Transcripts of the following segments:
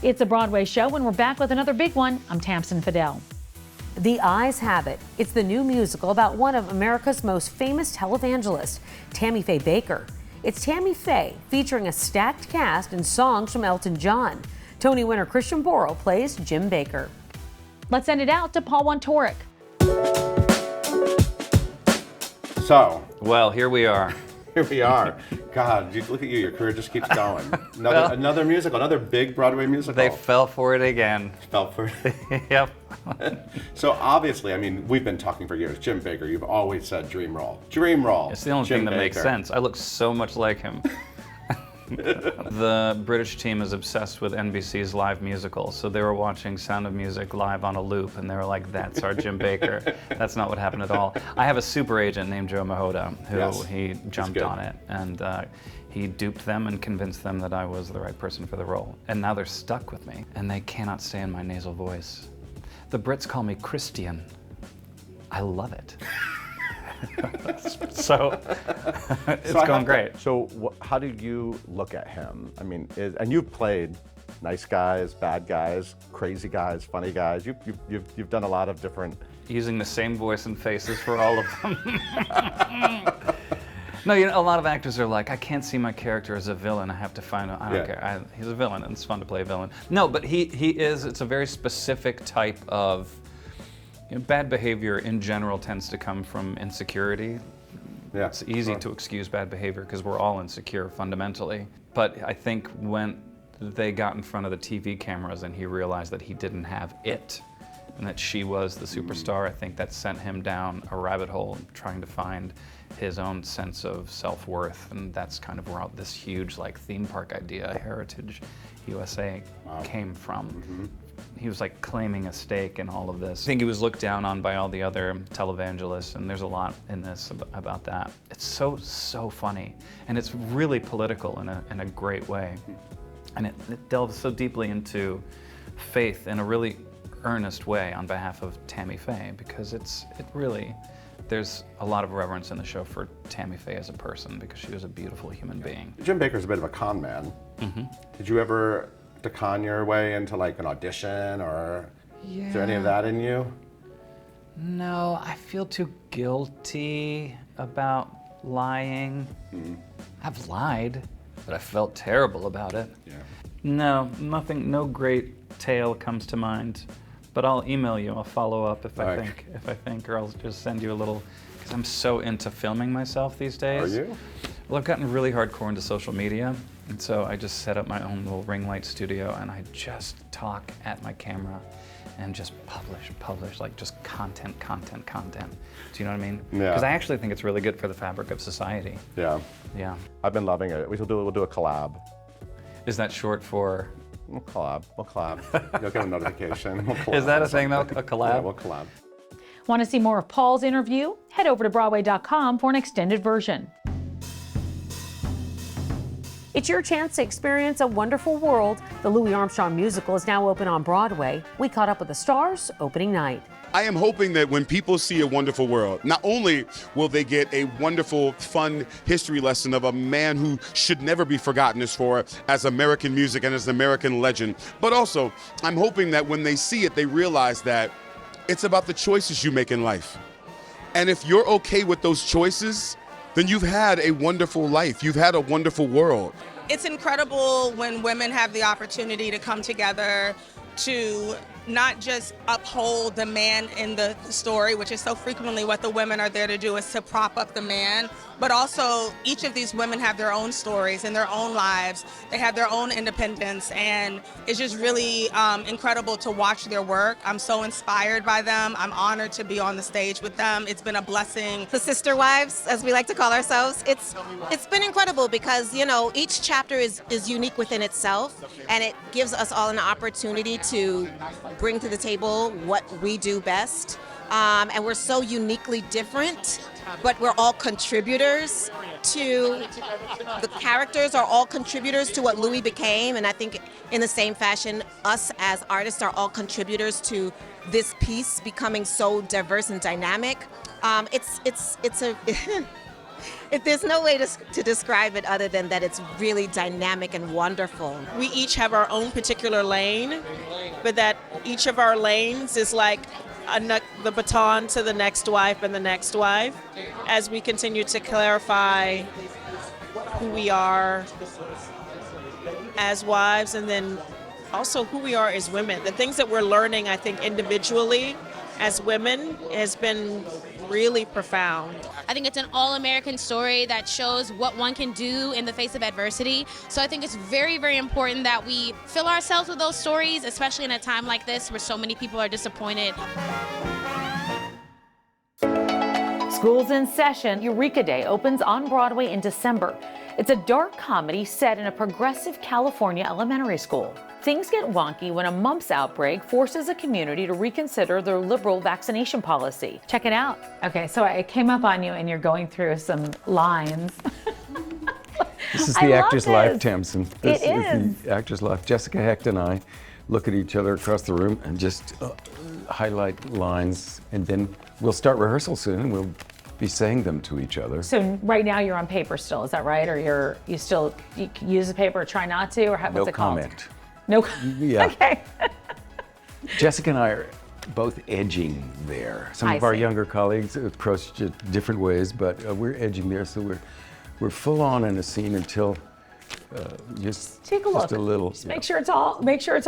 It's a Broadway show, and we're back with another big one. I'm Tamsen Fadal. The Eyes Have It. It's the new musical about one of America's most famous televangelists, Tammy Faye Baker. It's Tammy Faye, featuring a stacked cast and songs from Elton John. Tony winner Christian Borle plays Jim Baker. Let's send it out to Paul Wontorek. So, well, here we are. Here we are. God, look at you. Your career just keeps going. Another musical, another big Broadway musical. They fell for it again. Fell for it. Yep. So obviously, I mean, we've been talking for years. Jim Baker, you've always said dream role. Dream role. It's the only Jim thing that Baker. makes sense. I look so much like him. The British team is obsessed with NBC's live musicals, so they were watching Sound of Music live on a loop, and they were like, that's our Jim Baker. That's not what happened at all. I have a super agent named Joe Mahoda, who he jumped on it, and he duped them and convinced them that I was the right person for the role. And now they're stuck with me, and they cannot stand my nasal voice. The Brits call me Christian. I love it. So it's going great. So how do you look at him? I mean, and you've played nice guys, bad guys, crazy guys, funny guys. You've done a lot of different. Using the same voice and faces for all of them. No, you know, a lot of actors are like, I can't see my character as a villain. I have to find out. I don't care. He's a villain, and it's fun to play a villain. No, but he is. It's a very specific type of. Bad behavior in general tends to come from insecurity. Yeah, it's easy to excuse bad behavior because we're all insecure fundamentally. But I think when they got in front of the TV cameras and he realized that he didn't have it and that she was the superstar, I think that sent him down a rabbit hole trying to find his own sense of self-worth. And that's kind of where all this huge like theme park idea, Heritage USA, came from. He was like claiming a stake in all of this. I think he was looked down on by all the other televangelists, and there's a lot in this about that. It's so funny, and it's really political in a great way. And it delves so deeply into faith in a really earnest way on behalf of Tammy Faye, because there's a lot of reverence in the show for Tammy Faye as a person, because she was a beautiful human being. Jim Baker's a bit of a con man. Did you ever to con your way into like an audition, or is there any of that in you? No, I feel too guilty about lying. I've lied, but I felt terrible about it. No, nothing, no great tale comes to mind, but I'll email you. I'll follow up if I think, or I'll just send you a little, because I'm so into filming myself these days. Are you? Well, I've gotten really hardcore into social media. And so I just set up my own little ring light studio, and I just talk at my camera and just publish, like just content. Do you know what I mean? Yeah. Because I actually think it's really good for the fabric of society. Yeah. Yeah. I've been loving it. We'll do a collab. Is that short for? We'll collab. You'll get a notification. We'll collab. Is that a thing though, a collab? Yeah, we'll collab. Want to see more of Paul's interview? Head over to Broadway.com for an extended version. It's your chance to experience a wonderful world. The Louis Armstrong musical is now open on Broadway. We caught up with the stars opening night. I am hoping that when people see A Wonderful World, not only will they get a wonderful, fun history lesson of a man who should never be forgotten as American music and as an American legend, but also I'm hoping that when they see it, they realize that it's about the choices you make in life. And if you're okay with those choices, then you've had a wonderful life. You've had a wonderful world. It's incredible when women have the opportunity to come together to not just uphold the man in the story, which is so frequently what the women are there to do, is to prop up the man, but also each of these women have their own stories and their own lives. They have their own independence, and it's just really incredible to watch their work. I'm so inspired by them. I'm honored to be on the stage with them. It's been a blessing. The sister wives, as we like to call ourselves, it's been incredible because, you know, each chapter is unique within itself, and it gives us all an opportunity to bring to the table what we do best. And we're so uniquely different, but we're all contributors to, the characters are all contributors to what Louis became, and I think in the same fashion, us as artists are all contributors to this piece becoming so diverse and dynamic. If there's no way to describe it other than that it's really dynamic and wonderful. We each have our own particular lane, but that each of our lanes is like the baton to the next wife and the next wife, as we continue to clarify who we are as wives, and then also who we are as women. The things that we're learning, I think, individually as women has been really profound. I think it's an all-American story that shows what one can do in the face of adversity. So I think it's very, very important that we fill ourselves with those stories, especially in a time like this where so many people are disappointed. School's in session. Eureka Day opens on Broadway in December. It's a dark comedy set in a progressive California elementary school. Things get wonky when a mumps outbreak forces a community to reconsider their liberal vaccination policy. Check it out. Okay, so I came up on you and you're going through some lines. This is the actor's life, Tamsen. This It is. the actor's life. Jessica Hecht and I look at each other across the room and just highlight lines, and then we'll start rehearsal soon and we'll be saying them to each other. So right now you're on paper still, is that right? Or you still use the paper or try not to, or what's No it called? comment. No. Yeah. Okay. Jessica and I are both edging there. Some I of our see. younger colleagues approach it different ways, but we're edging there, so we're full on in a scene until just Take a look. Just a little. Just make sure it's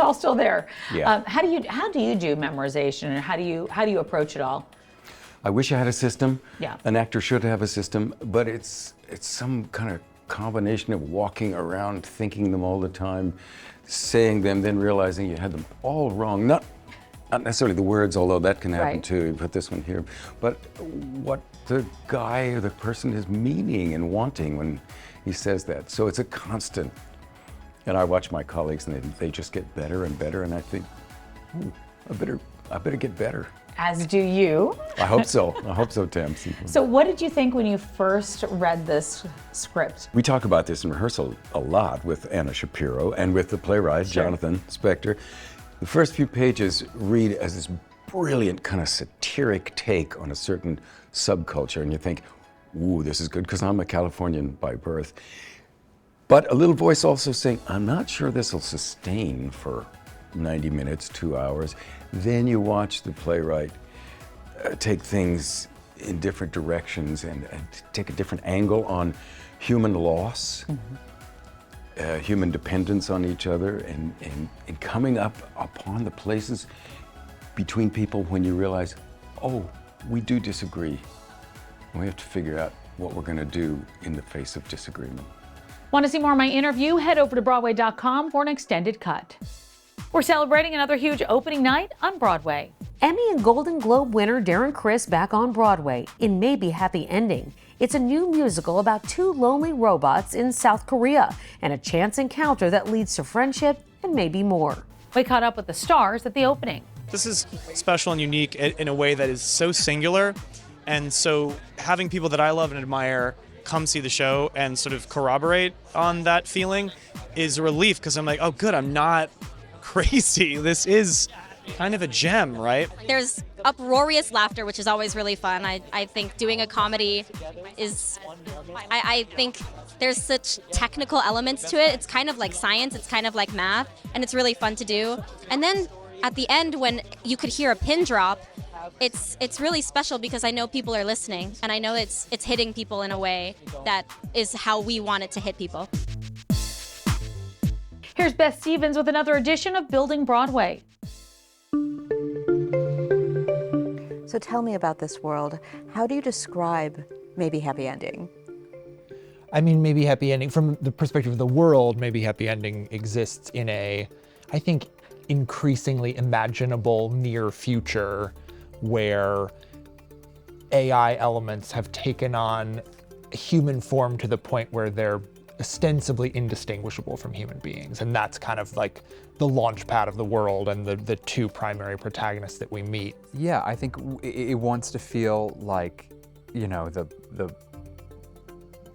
all still there. Yeah. How do you do memorization, and how do you approach it all? I wish I had a system. Yeah. An actor should have a system, but it's some kind of combination of walking around, thinking them all the time, saying them, then realizing you had them all wrong. Not necessarily the words, although that can happen Right. too. You put this one here, but what the guy or the person is meaning and wanting when he says that. So it's a constant. And I watch my colleagues, and they just get better and better, and I think, ooh, I better get better. As do you. I hope so. I hope so, Tamsen. So what did you think when you first read this script? We talk about this in rehearsal a lot with Anna Shapiro and with the playwright, Sure. Jonathan Spector. The first few pages read as this brilliant kind of satiric take on a certain subculture, and you think, ooh, this is good, because I'm a Californian by birth. But a little voice also saying, I'm not sure this will sustain for 90 minutes, 2 hours. Then you watch the playwright take things in different directions and take a different angle on human loss, human dependence on each other, and coming up upon the places between people when you realize, oh, we do disagree. And we have to figure out what we're going to do in the face of disagreement. Want to see more of my interview? Head over to Broadway.com for an extended cut. We're celebrating another huge opening night on Broadway. Emmy and Golden Globe winner Darren Criss back on Broadway in Maybe Happy Ending. It's a new musical about two lonely robots in South Korea and a chance encounter that leads to friendship and maybe more. We caught up with the stars at the opening. This is special and unique in a way that is so singular, and so having people that I love and admire come see the show and sort of corroborate on that feeling is a relief, because I'm like, oh good, I'm not crazy. This is kind of a gem, right? There's uproarious laughter, which is always really fun. I think doing a comedy is, I think there's such technical elements to it. It's kind of like science, it's kind of like math, and it's really fun to do. And then at the end, when you could hear a pin drop, it's really special, because I know people are listening, and I know it's hitting people in a way that is how we want it to hit people. Here's Beth Stevens with another edition of Building Broadway. So tell me about this world. How do you describe Maybe Happy Ending? I mean, Maybe Happy Ending, from the perspective of the world, Maybe Happy Ending exists in a, I think, increasingly imaginable near future where AI elements have taken on human form to the point where they're ostensibly indistinguishable from human beings. And that's kind of like the launch pad of the world and the two primary protagonists that we meet. Yeah, I think it wants to feel like, you know, the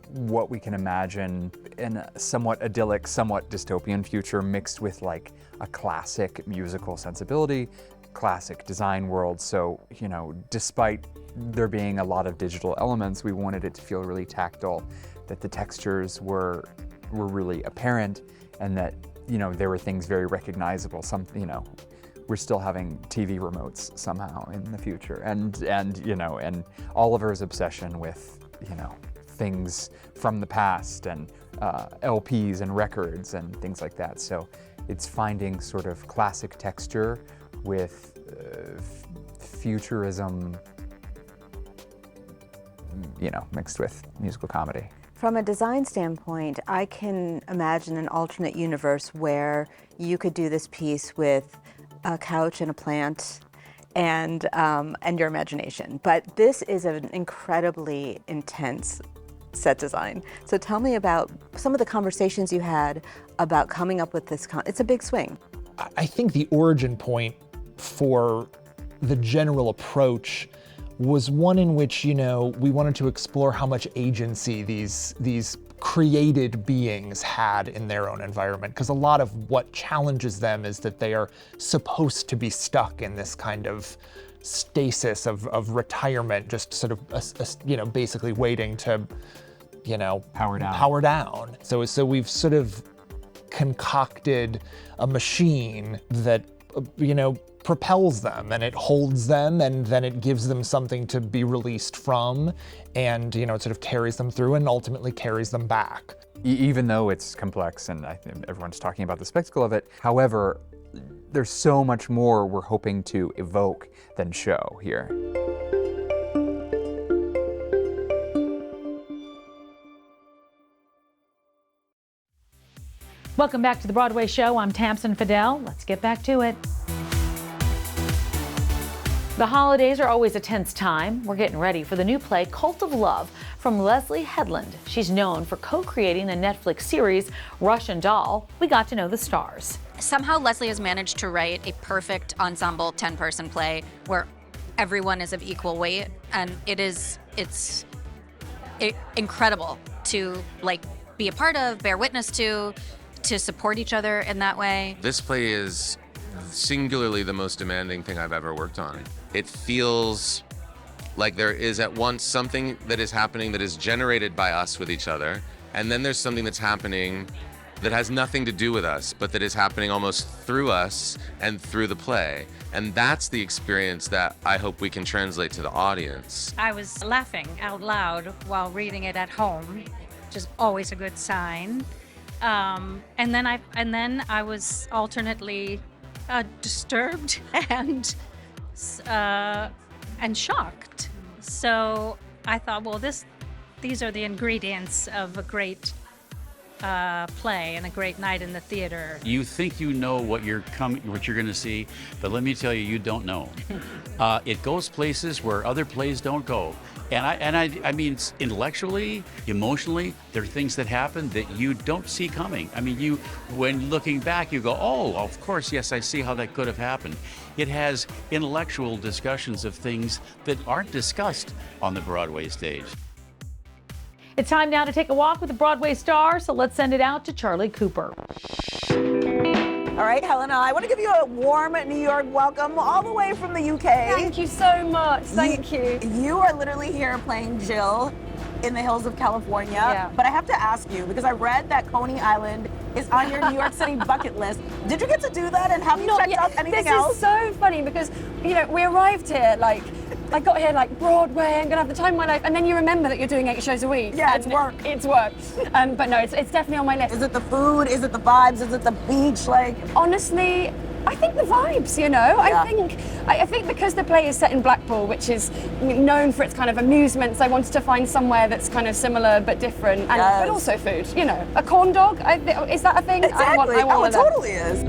what we can imagine in a somewhat idyllic, somewhat dystopian future mixed with like a classic musical sensibility, classic design world. So, you know, despite there being a lot of digital elements, we wanted it to feel really tactile, that the textures were really apparent, and that, you know, there were things very recognizable. Some, you know, we're still having TV remotes somehow in the future, and you know, and Oliver's obsession with, you know, things from the past, and LPs and records and things like that. So it's finding sort of classic texture with futurism, you know, mixed with musical comedy. From a design standpoint, I can imagine an alternate universe where you could do this piece with a couch and a plant and your imagination. But this is an incredibly intense set design. So tell me about some of the conversations you had about coming up with this. It's a big swing. I think the origin point for the general approach was one in which, you know, we wanted to explore how much agency these created beings had in their own environment, because a lot of what challenges them is that they are supposed to be stuck in this kind of stasis of retirement, just sort of, you know, basically waiting to, you know, power down. So we've sort of concocted a machine that, you know, propels them, and it holds them, and then it gives them something to be released from, and, you know, it sort of carries them through and ultimately carries them back. Even though it's complex, and I think everyone's talking about the spectacle of it, however, there's so much more we're hoping to evoke than show here. Welcome back to the Broadway Show. I'm Tamsen Fadal. Let's get back to it. The holidays are always a tense time. We're getting ready for the new play, Cult of Love, from Leslie Headland. She's known for co-creating the Netflix series Russian Doll. We got to know the stars. Somehow Leslie has managed to write a perfect ensemble 10-person play where everyone is of equal weight, and it's incredible to be a part of, bear witness to support each other in that way. This play is singularly the most demanding thing I've ever worked on. It feels like there is at once something that is happening that is generated by us with each other, and then there's something that's happening that has nothing to do with us, but that is happening almost through us and through the play. And that's the experience that I hope we can translate to the audience. I was laughing out loud while reading it at home, which is always a good sign. And then I was alternately disturbed and shocked. So I thought, well, these are the ingredients of a great play and a great night in the theater. You think you know what you're going to see, but let me tell you, you don't know. It goes places where other plays don't go. And I mean, intellectually, emotionally, there are things that happen that you don't see coming. I mean, when looking back, you go, oh, of course, yes, I see how that could have happened. It has intellectual discussions of things that aren't discussed on the Broadway stage. It's time now to take a walk with the Broadway star, so let's send it out to Charlie Cooper. All right, Helen, I want to give you a warm New York welcome all the way from the UK. Thank you so much. Thank you. You are literally here playing Jill in the hills of California. Yeah. But I have to ask you, because I read that Coney Island is on your New York City bucket list. Did you get to do that, and have you checked out anything else? This is so funny because, you know, we arrived here I got here Broadway, I'm gonna have the time of my life, and then you remember that you're doing 8 shows a week. Yeah, it's work. It's work. But no, it's definitely on my list. Is it the food? Is it the vibes? Is it the beach? Honestly, I think the vibes, you know. Yeah. I think because the play is set in Blackpool, which is known for its kind of amusements, I wanted to find somewhere that's kind of similar but different, but also food, you know. A corn dog, is that a thing? Exactly. I want it totally is.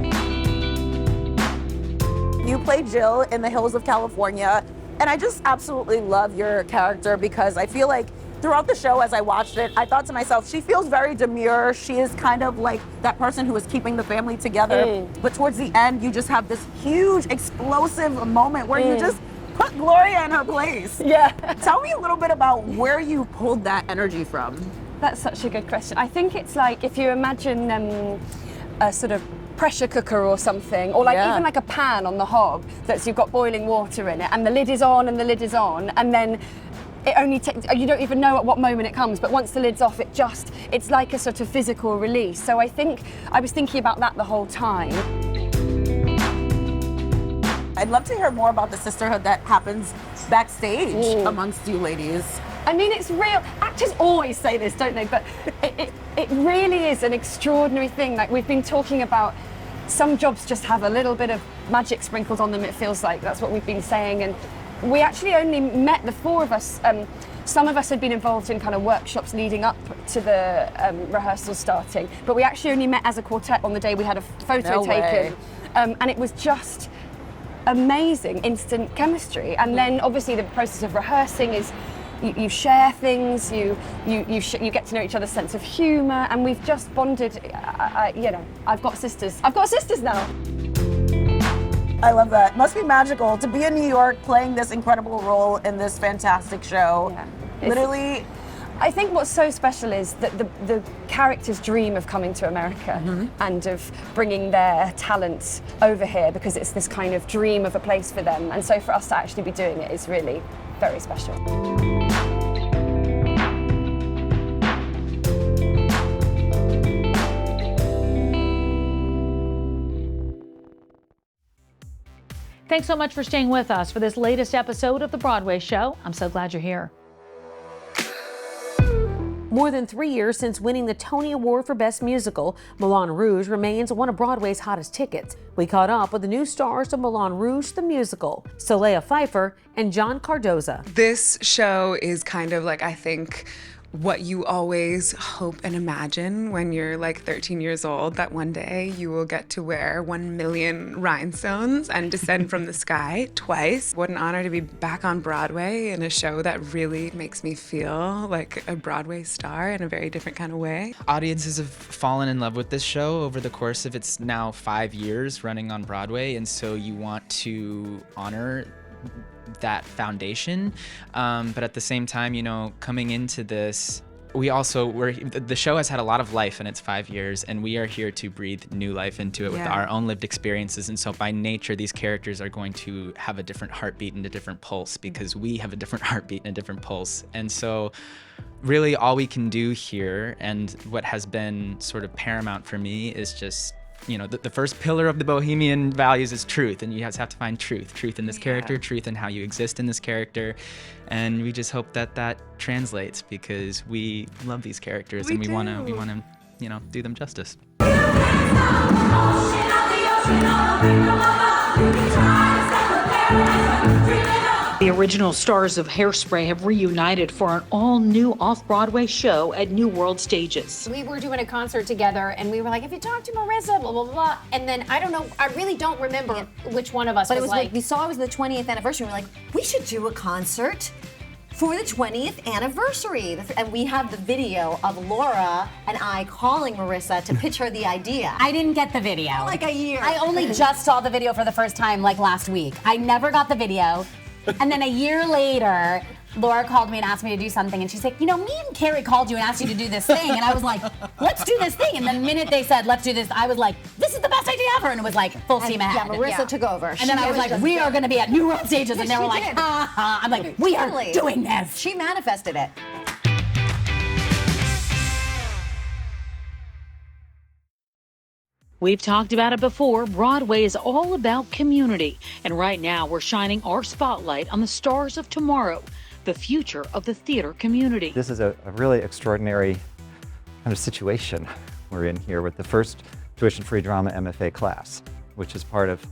You play Jill in the hills of California, and I just absolutely love your character because I feel like throughout the show, as I watched it, I thought to myself, she feels very demure. She is kind of like that person who is keeping the family together. But towards the end, you just have this huge, explosive moment where you just put Gloria in her place. Yeah. Tell me a little bit about where you pulled that energy from. That's such a good question. I think it's like if you imagine a sort of pressure cooker or something, or like even like a pan on the hob that's you've got boiling water in it, and the lid is on and the lid is on, and then it only you don't even know at what moment it comes, but once the lid's off, it's like a sort of physical release. So I think I was thinking about that the whole time. I'd love to hear more about the sisterhood that happens backstage amongst you ladies. I mean, it's real. Actors always say this, don't they? But it really is an extraordinary thing. Like, we've been talking about, some jobs just have a little bit of magic sprinkled on them, it feels like. That's what we've been saying. And we actually only met, the four of us. Some of us had been involved in kind of workshops leading up to the rehearsals starting, but we actually only met as a quartet on the day we had a photo taken. And it was just amazing, instant chemistry. And then obviously the process of rehearsing is you share things, you get to know each other's sense of humour, and we've just bonded. You know, I've got sisters now. I love that. It must be magical to be in New York playing this incredible role in this fantastic show. Yeah. Literally. I think what's so special is that the characters dream of coming to America and of bringing their talents over here, because it's this kind of dream of a place for them. And so for us to actually be doing it is really very special. Thanks so much for staying with us for this latest episode of The Broadway Show. I'm so glad you're here. More than 3 years since winning the Tony Award for Best Musical, Moulin Rouge remains one of Broadway's hottest tickets. We caught up with the new stars of Moulin Rouge the musical, Soleil Pfeiffer and John Cardoza. This show is kind of like, I think, what you always hope and imagine when you're like 13 years old, that one day you will get to wear 1 million rhinestones and descend from the sky twice. What an honor to be back on Broadway in a show that really makes me feel like a Broadway star in a very different kind of way. Audiences have fallen in love with this show over the course of its now 5 years running on Broadway, and so you want to honor that foundation, but at the same time, you know, coming into this, the show has had a lot of life in its 5 years, and we are here to breathe new life into it with our own lived experiences. And so by nature, these characters are going to have a different heartbeat and a different pulse, because we have a different heartbeat and a different pulse. And so really all we can do here, and what has been sort of paramount for me, is just, you know, the first pillar of the Bohemian values is truth, and you have to find truth in this character, truth in how you exist in this character, and we just hope that that translates, because we love these characters and we want to, you know, do them justice. The original stars of Hairspray have reunited for an all-new off-Broadway show at New World Stages. We were doing a concert together, and we were like, "If you talk to Marissa, blah, blah, blah." And then, I don't know, I really don't remember which one of us but was it was like, we saw it was the 20th anniversary. We're like, we should do a concert for the 20th anniversary. And we have the video of Laura and I calling Marissa to pitch her the idea. I didn't get the video. Like a year. I only just saw the video for the first time, like last week. I never got the video. And then a year later, Laura called me and asked me to do something, and she's like, "You know, me and Carrie called you and asked you to do this thing." And I was like, "Let's do this thing." And the minute they said, "Let's do this," I was like, "This is the best idea ever." And it was like full steam ahead. Yeah, Marissa took over. And then I was like, "We are going to be at New World Stages." And they were like, "Ha ha." I'm like, "We are doing this." She manifested it. We've talked about it before. Broadway is all about community. And right now, we're shining our spotlight on the stars of tomorrow, the future of the theater community. This is a really extraordinary kind of situation we're in here with the first tuition-free drama MFA class, which is part of,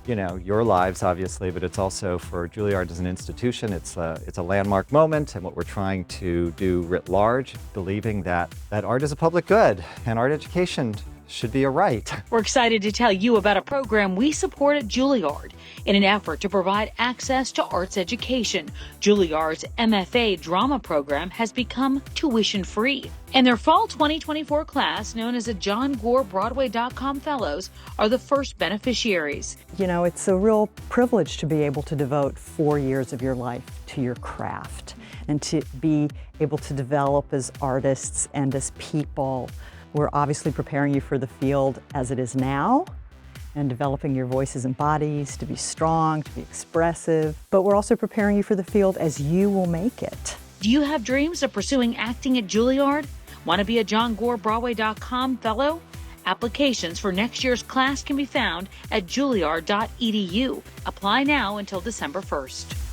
you know, your lives, obviously, but it's also for Juilliard as an institution. It's a landmark moment, and what we're trying to do writ large, believing that art is a public good and art education should be a right. We're excited to tell you about a program we support at Juilliard in an effort to provide access to arts education. Juilliard's MFA drama program has become tuition-free. And their fall 2024 class, known as the John Gore Broadway.com Fellows, are the first beneficiaries. You know, it's a real privilege to be able to devote 4 years of your life to your craft and to be able to develop as artists and as people We're obviously preparing you for the field as it is now and developing your voices and bodies to be strong, to be expressive, but we're also preparing you for the field as you will make it. Do you have dreams of pursuing acting at Juilliard? Want to be a JohnGoreBroadway.com fellow? Applications for next year's class can be found at juilliard.edu. Apply now until December 1st.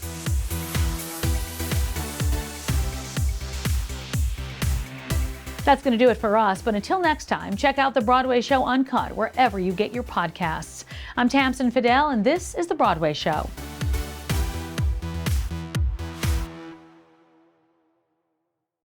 That's going to do it for us, but until next time, check out the Broadway Show Uncut wherever you get your podcasts. I'm Tamsen Fadal, and this is the Broadway Show.